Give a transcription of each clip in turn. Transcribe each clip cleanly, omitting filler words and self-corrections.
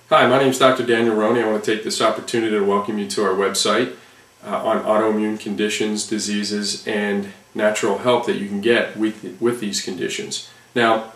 Hi, my name is Dr. Daniel Roney. I want to take this opportunity to welcome you to our website on autoimmune conditions, diseases, and natural help that you can get with these conditions. Now,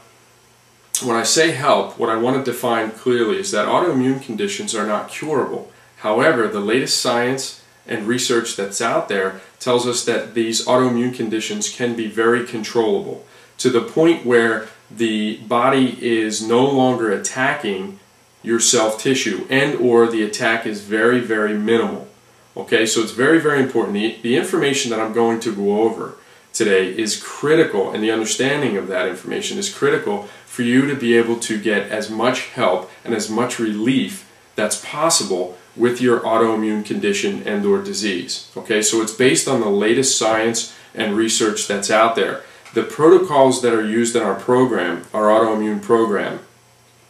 when I say help, what I want to define clearly is that autoimmune conditions are not curable. However, the latest science and research that's out there tells us that these autoimmune conditions can be very controllable to the point where the body is no longer attacking your self-tissue, and or the attack is very, very minimal. Okay, so it's very, very important. The information that I'm going to go over today is critical, and the understanding of that information is critical for you to be able to get as much help and as much relief that's possible with your autoimmune condition and or disease. Okay, so it's based on the latest science and research that's out there. The protocols that are used in our program, our autoimmune program,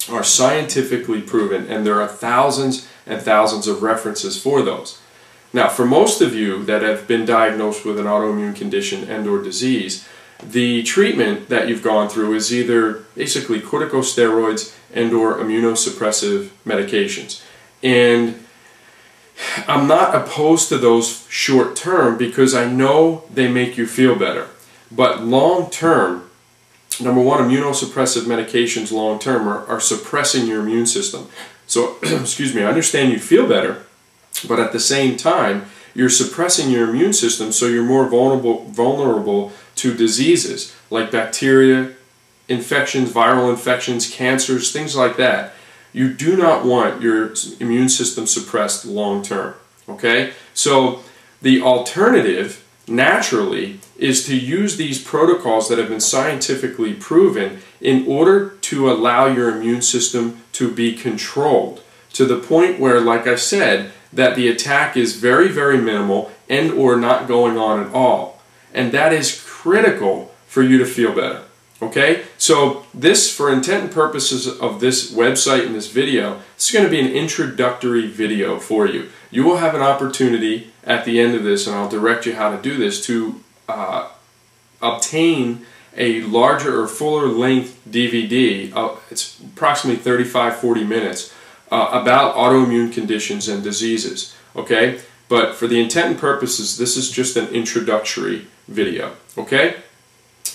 are scientifically proven, and there are thousands and thousands of references for those. Now, for most of you that have been diagnosed with an autoimmune condition and or disease, the treatment that you've gone through is either basically corticosteroids and or immunosuppressive medications. And I'm not opposed to those short term because I know they make you feel better. But long term, number one, immunosuppressive medications long term are suppressing your immune system. So, excuse me, I understand you feel better, but at the same time, you're suppressing your immune system, so you're more vulnerable to diseases like bacteria, infections, viral infections, cancers, things like that. You do not want your immune system suppressed long term. Okay? So the alternative, naturally, is to use these protocols that have been scientifically proven in order to allow your immune system to be controlled to the point where, like I said, that the attack is very, very minimal and or not going on at all. And that is critical for you to feel better. Okay? So this, for intent and purposes of this website and this video, this is going to be an introductory video for you. You will have an opportunity at the end of this, and I'll direct you how to do this, to obtain a larger or fuller length DVD. It's approximately 35-40 minutes about autoimmune conditions and diseases. Okay? But for the intent and purposes, this is just an introductory video. Okay?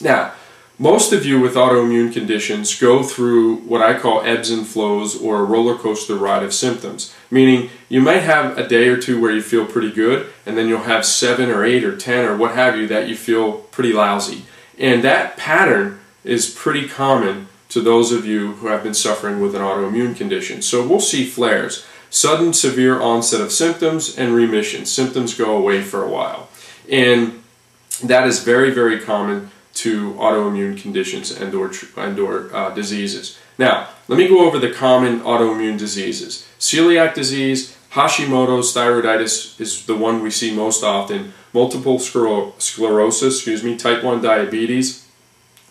Now, most of you with autoimmune conditions go through what I call ebbs and flows, or a roller coaster ride of symptoms. Meaning, you might have a day or two where you feel pretty good, and then you'll have 7 or 8 or 10 or what have you that you feel pretty lousy. And that pattern is pretty common to those of you who have been suffering with an autoimmune condition. So we'll see flares, sudden severe onset of symptoms, and remission. Symptoms go away for a while. And that is very, very common to autoimmune conditions and or diseases. Now, let me go over the common autoimmune diseases. Celiac disease, Hashimoto's thyroiditis is the one we see most often. Multiple sclerosis, type 1 diabetes.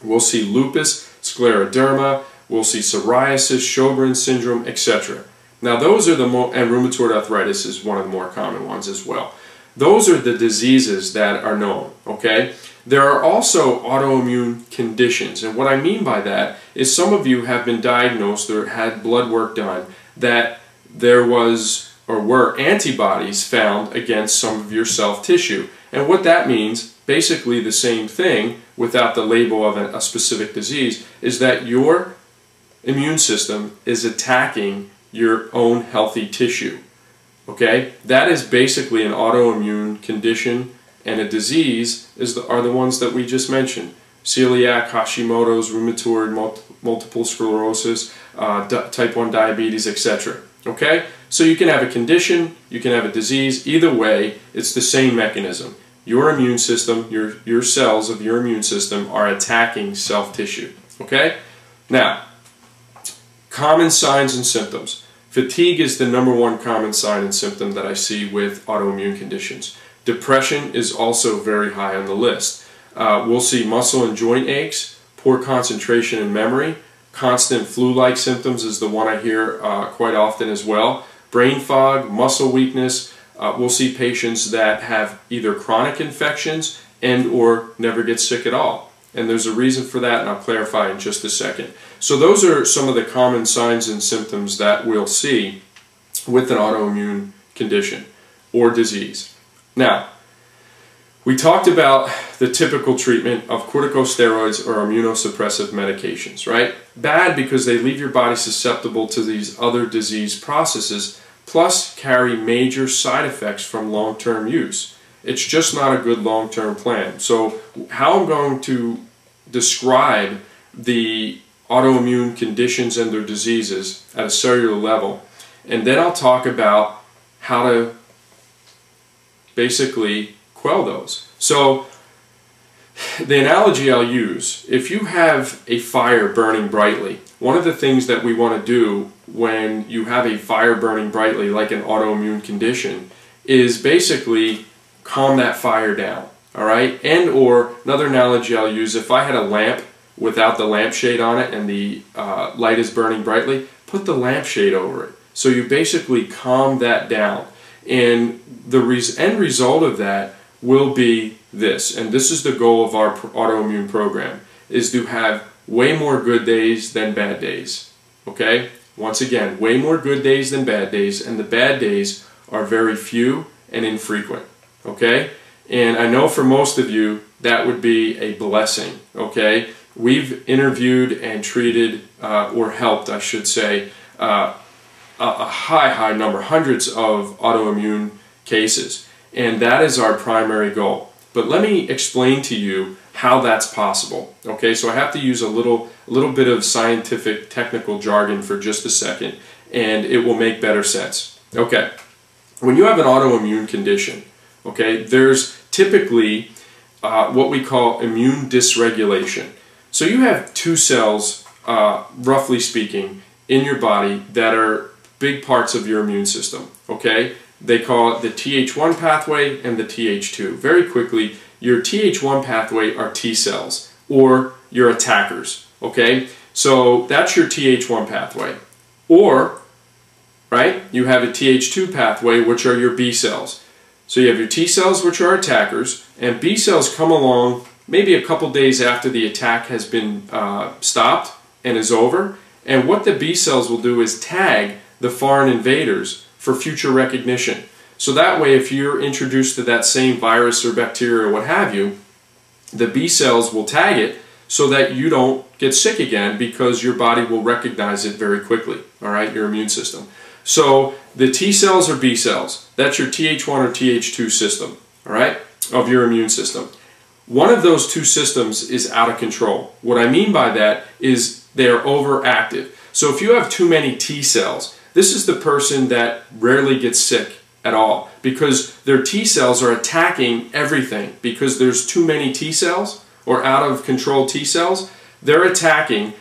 We'll see lupus, scleroderma. We'll see psoriasis, Sjogren's syndrome, etc. Now, those are and rheumatoid arthritis is one of the more common ones as well. Those are the diseases that are known, okay? There are also autoimmune conditions, and what I mean by that is some of you have been diagnosed or had blood work done that there was or were antibodies found against some of your self-tissue. And what that means, basically the same thing without the label of a specific disease, is that your immune system is attacking your own healthy tissue. Okay? That is basically an autoimmune condition, and a disease are the ones that we just mentioned. Celiac, Hashimoto's, rheumatoid, multiple sclerosis, type 1 diabetes, etc. Okay? So you can have a condition, you can have a disease. Either way, it's the same mechanism. Your immune system, your cells of your immune system are attacking self-tissue. Okay? Now, common signs and symptoms. Fatigue is the #1 common sign and symptom that I see with autoimmune conditions. Depression is also very high on the list. We'll see muscle and joint aches, poor concentration and memory. Constant flu-like symptoms is the one I hear quite often as well. Brain fog, muscle weakness. We'll see patients that have either chronic infections and or never get sick at all. And there's a reason for that, and I'll clarify in just a second. So those are some of the common signs and symptoms that we'll see with an autoimmune condition or disease. Now, we talked about the typical treatment of corticosteroids or immunosuppressive medications, right? Bad because they leave your body susceptible to these other disease processes, plus carry major side effects from long-term use. It's just not a good long-term plan. So how I'm going to describe the autoimmune conditions and their diseases at a cellular level, and then I'll talk about how to basically quell those. So the analogy I'll use, if you have a fire burning brightly, one of the things that we want to do when you have a fire burning brightly like an autoimmune condition is basically calm that fire down, all right? And or another analogy I'll use, if I had a lamp without the lampshade on it and the light is burning brightly, put the lampshade over it. So you basically calm that down. And the end result of that will be this, and this is the goal of our autoimmune program, is to have way more good days than bad days. Okay? Once again, way more good days than bad days, and the bad days are very few and infrequent. Okay? And I know for most of you that would be a blessing. Okay? We've interviewed and treated, or helped, I should say, a high number, hundreds of autoimmune cases. And that is our primary goal. But let me explain to you how that's possible. Okay, so I have to use a little bit of scientific technical jargon for just a second, and it will make better sense. Okay, when you have an autoimmune condition, okay, there's typically what we call immune dysregulation. So you have two cells, roughly speaking, in your body that are big parts of your immune system. Okay. They call it the Th1 pathway and the Th2. Very quickly, your Th1 pathway are T cells, or your attackers, okay? So that's your Th1 pathway. Or, right, you have a Th2 pathway, which are your B cells. So you have your T cells, which are attackers, and B cells come along maybe a couple days after the attack has been stopped and is over. And what the B cells will do is tag the foreign invaders for future recognition. So that way, if you're introduced to that same virus or bacteria or what have you, the B cells will tag it so that you don't get sick again, because your body will recognize it very quickly, all right, your immune system. So the T cells or B cells, that's your Th1 or Th2 system, all right, of your immune system. One of those two systems is out of control. What I mean by that is they're overactive. So if you have too many T cells, this is the person that rarely gets sick at all, because their T cells are attacking everything. Because there's too many T cells, or out of control T cells, they're attacking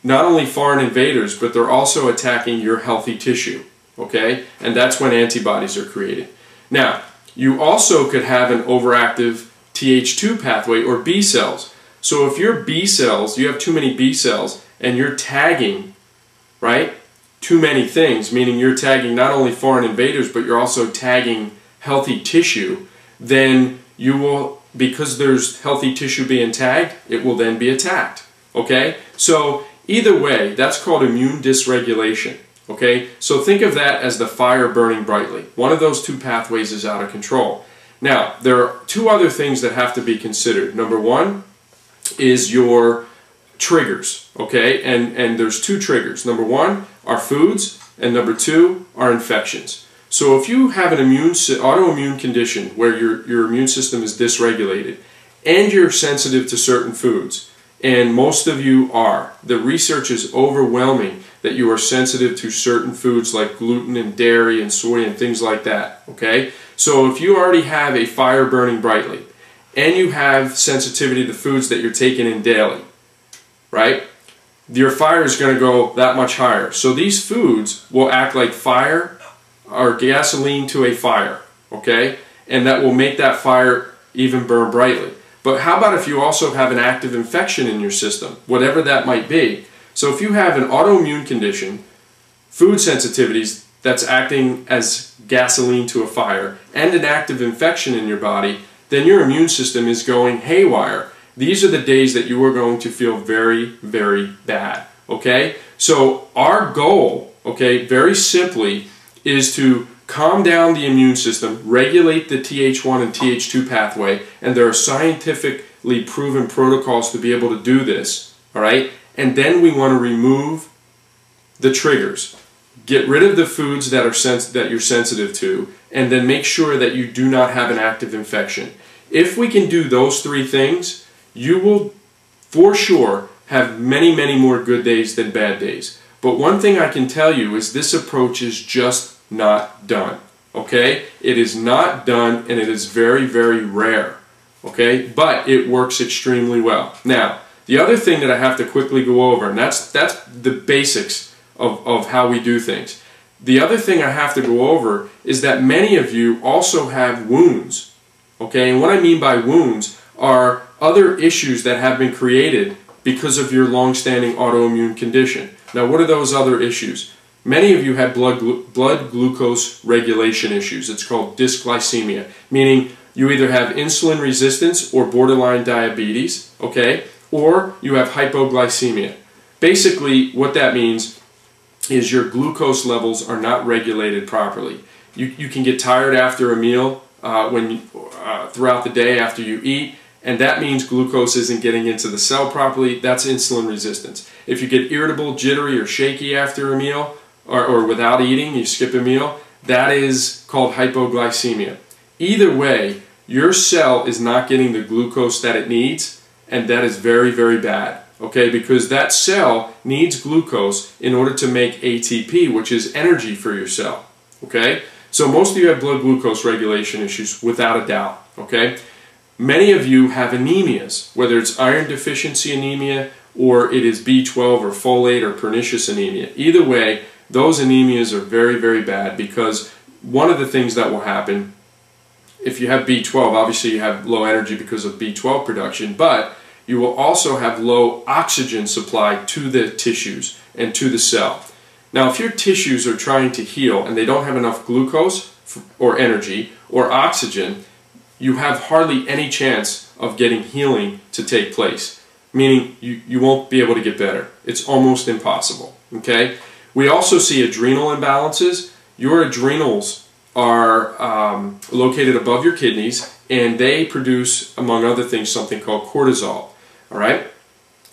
not only foreign invaders, but they're also attacking your healthy tissue, okay? And that's when antibodies are created. Now, you also could have an overactive Th2 pathway, or B cells. So if your B cells, you have too many B cells, and you're tagging, right, too many things, meaning you're tagging not only foreign invaders, but you're also tagging healthy tissue, then you will, because there's healthy tissue being tagged, it will then be attacked, okay? So either way, that's called immune dysregulation, okay? So think of that as the fire burning brightly. One of those two pathways is out of control. Now, there are two other things that have to be considered. Number one is your triggers, okay? And there's two triggers. Number one are foods, and number two are infections. So if you have an autoimmune condition where your immune system is dysregulated and you're sensitive to certain foods, and most of you are, the research is overwhelming that you are sensitive to certain foods like gluten and dairy and soy and things like that, okay? So if you already have a fire burning brightly and you have sensitivity to foods that you're taking in daily, right? Your fire is going to go that much higher. So these foods will act like fire or gasoline to a fire, okay? And that will make that fire even burn brightly. But how about if you also have an active infection in your system, whatever that might be? So if you have an autoimmune condition, food sensitivities that's acting as gasoline to a fire, and an active infection in your body, then your immune system is going haywire. these are the days that you are going to feel very, very bad, okay? So our goal, okay, very simply, is to calm down the immune system, regulate the Th1 and Th2 pathway, and there are scientifically proven protocols to be able to do this, all right? And then we want to remove the triggers. Get rid of the foods that you're sensitive to, and then make sure that you do not have an active infection. If we can do those three things, you will for sure have many, many more good days than bad days. But one thing I can tell you is this approach is just not done, okay? It is not done, and it is very, very rare, okay? But it works extremely well. Now, the other thing that I have to quickly go over, and that's the basics of how we do things. The other thing I have to go over is that many of you also have wounds, okay? And what I mean by wounds are other issues that have been created because of your long-standing autoimmune condition. Now, what are those other issues? Many of you have blood glucose regulation issues. It's called dysglycemia, meaning you either have insulin resistance or borderline diabetes, okay? Or you have hypoglycemia. Basically, what that means is your glucose levels are not regulated properly. You can get tired after a meal throughout the day after you eat, and that means glucose isn't getting into the cell properly. That's insulin resistance. If you get irritable, jittery, or shaky after a meal, or without eating, you skip a meal, that is called hypoglycemia. Either way, your cell is not getting the glucose that it needs, and that is very, very bad. Okay, because that cell needs glucose in order to make ATP, which is energy for your cell. Okay, so most of you have blood glucose regulation issues, without a doubt. Okay, many of you have anemias, whether it's iron deficiency anemia or it is B12 or folate or pernicious anemia. Either way, those anemias are very, very bad, because one of the things that will happen, if you have B12, obviously you have low energy because of B12 production, but you will also have low oxygen supply to the tissues and to the cell. Now, if your tissues are trying to heal and they don't have enough glucose or energy or oxygen, you have hardly any chance of getting healing to take place, meaning you won't be able to get better. It's almost impossible, okay? We also see adrenal imbalances. Your adrenals are located above your kidneys, and they produce, among other things, something called cortisol. All right?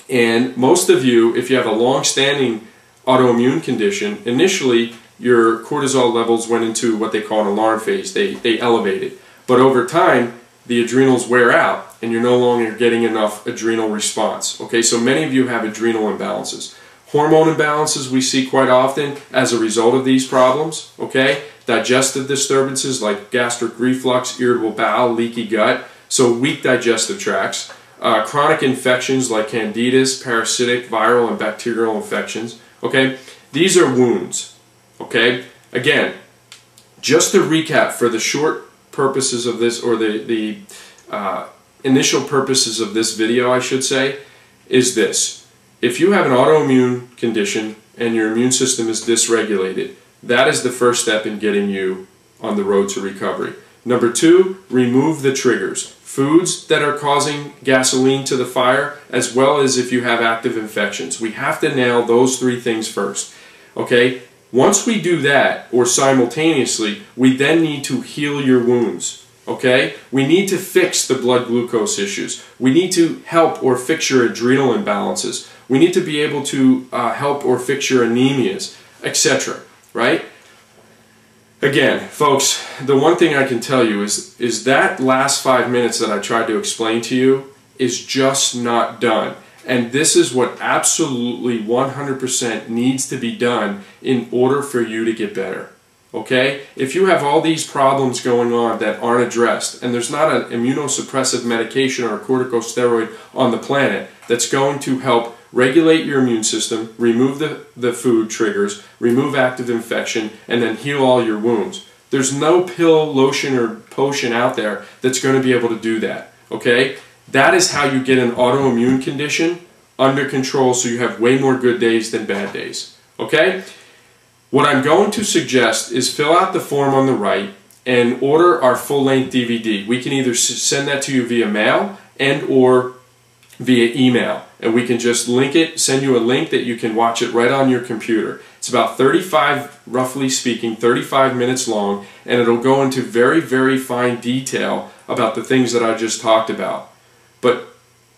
And most of you, if you have a long-standing autoimmune condition, initially your cortisol levels went into what they call an alarm phase. They elevated. But over time, the adrenals wear out, and you're no longer getting enough adrenal response. Okay, so many of you have adrenal imbalances. Hormone imbalances we see quite often as a result of these problems. Okay, digestive disturbances like gastric reflux, irritable bowel, leaky gut, so weak digestive tracts. Chronic infections like candidias, parasitic, viral, and bacterial infections. Okay, these are wounds. Okay, again, just to recap for the short purposes of this, or the initial purposes of this video, I should say, is this. If you have an autoimmune condition and your immune system is dysregulated, that is the first step in getting you on the road to recovery. Number two, remove the triggers. Foods that are causing gasoline to the fire, as well as if you have active infections. We have to nail those three things first. Okay? Once we do that, or simultaneously, we then need to heal your wounds. Okay? We need to fix the blood glucose issues. We need to help or fix your adrenal imbalances. We need to be able to help or fix your anemias, etc. Right? Again, folks, the one thing I can tell you is that last 5 minutes that I tried to explain to you is just not done. And this is what absolutely 100% needs to be done in order for you to get better. Okay? If you have all these problems going on that aren't addressed, and there's not an immunosuppressive medication or a corticosteroid on the planet that's going to help regulate your immune system, remove the food triggers, remove active infection, and then heal all your wounds. There's no pill, lotion, or potion out there that's going to be able to do that. Okay? That is how you get an autoimmune condition under control, so you have way more good days than bad days. Okay? What I'm going to suggest is fill out the form on the right and order our full-length DVD. We can either send that to you via mail and or via email, and we can just link it, send you a link that you can watch it right on your computer. It's about 35, roughly speaking, 35 minutes long, and it'll go into very, very fine detail about the things that I just talked about. But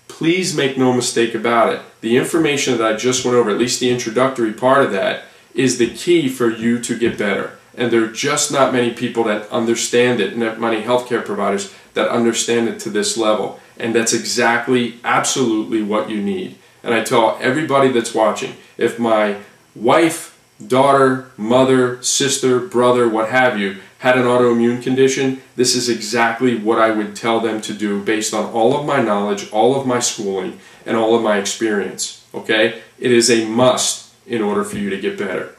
please make no mistake about it. The information that I just went over, at least the introductory part of that, is the key for you to get better. And there are just not many people that understand it, not many healthcare providers that understand it to this level. And that's exactly, absolutely what you need. And I tell everybody that's watching, if my wife, daughter, mother, sister, brother, what have you, had an autoimmune condition, this is exactly what I would tell them to do based on all of my knowledge, all of my schooling, and all of my experience. Okay? It is a must in order for you to get better.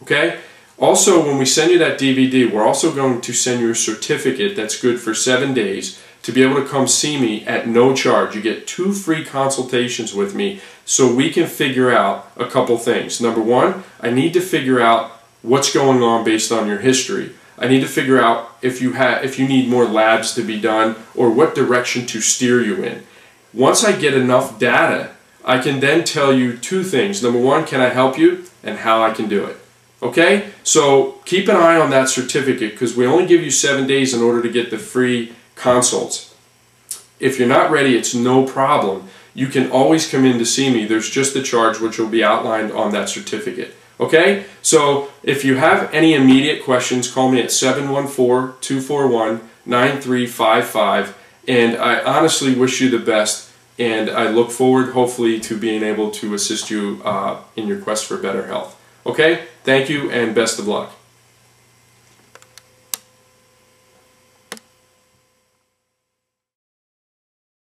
Okay? Also, when we send you that DVD, we're also going to send you a certificate that's good for 7 days to be able to come see me at no charge. You get 2 free consultations with me so we can figure out a couple things. Number one, I need to figure out what's going on based on your history. I need to figure out if you need more labs to be done or what direction to steer you in. Once I get enough data, I can then tell you 2 things. Number one, can I help you, and how I can do it. Okay? So keep an eye on that certificate, because we only give you 7 days in order to get the free consults. If you're not ready, it's no problem. You can always come in to see me. There's just the charge, which will be outlined on that certificate. Okay? So if you have any immediate questions, call me at 714-241-9355. And I honestly wish you the best. And I look forward, hopefully, to being able to assist you in your quest for better health. Okay? Thank you, and best of luck.